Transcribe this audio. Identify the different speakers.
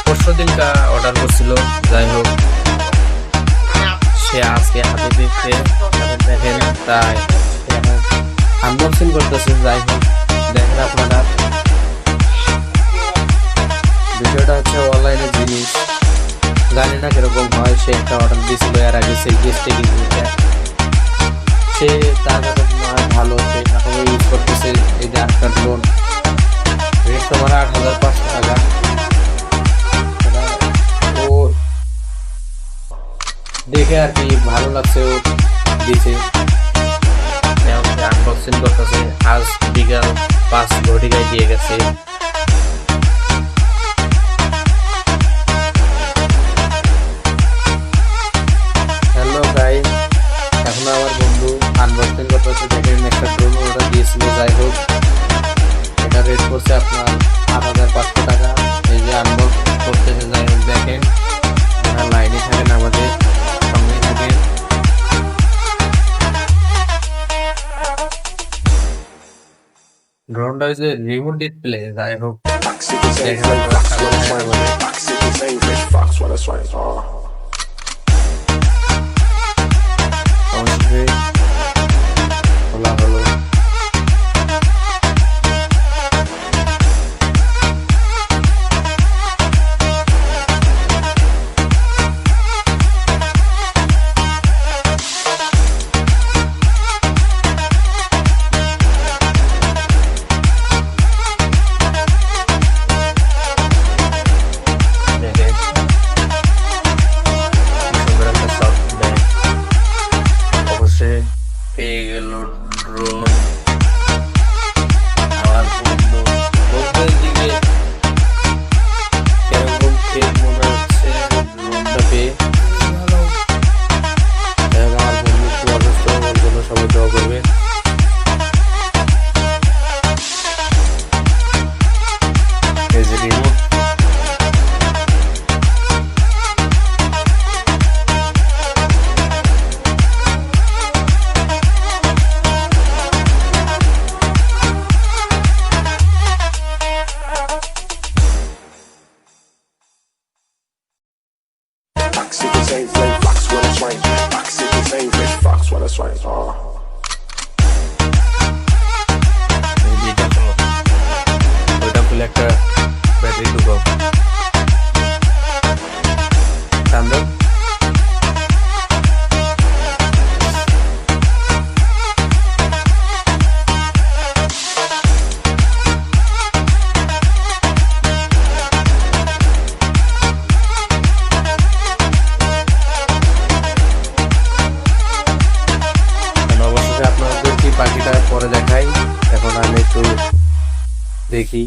Speaker 1: পরশু দিনটা অর্ডার করছিল, যাই হোক সে আজকে হাতে দিচ্ছে দেখেন, তাই আনবক্সিং করতেছে। যাই হোক দেখেন আপনারা, ভিডিওটা হচ্ছে অনলাইনে জিনিস, জানি না কিরকম হয়। সে একটা অর্ডার দিয়েছিল এর আগে সেলফিস টেকিংটা, সে তার কাছে ভালো, সে এখন ইউজ করতেছে। এই যে আটকার লোন রেট তোমার ৮৫০০ টাকা। ও দেখে আর কি ভালো লাগছে, ও দিছে। আনবক্সিং করতেছে, আজ বিকাল ৫ ঘটিকায় দিয়ে গেছে। হ্যালো গাইস, এখন আমার বন্ধু আনবক্সিং করতেছে। দেখেন একটা ড্রোন অর্ডার দিয়েছিল। যাই হোক এটা রেট করছে আপনার ৮৫০০ টাকা। এই যে আনবক্স করতেছে। যাই হোক দেখেন, লাইনে থাকেন, আমাদের সঙ্গে থাকেন। ড্রোনটা হচ্ছে রিমোট ডিসপ্লে। যাই হোক খোলা হলো। পেয়ে গেল ড্রোন। আমার বন্ধুর দিকে কেরকম ফিল মনে হচ্ছে ড্রোনটা পেয়ে। আমার বন্ধু খুব অসুস্থ, ওর জন্য সবাই দোয়া করবে। এই যে রিমোট, ওইটা খুলে একটা ব্যাটারি ঢুকাও। আমরা পাখিটা পরে দেখাই। এখন আমি একটু দেখি।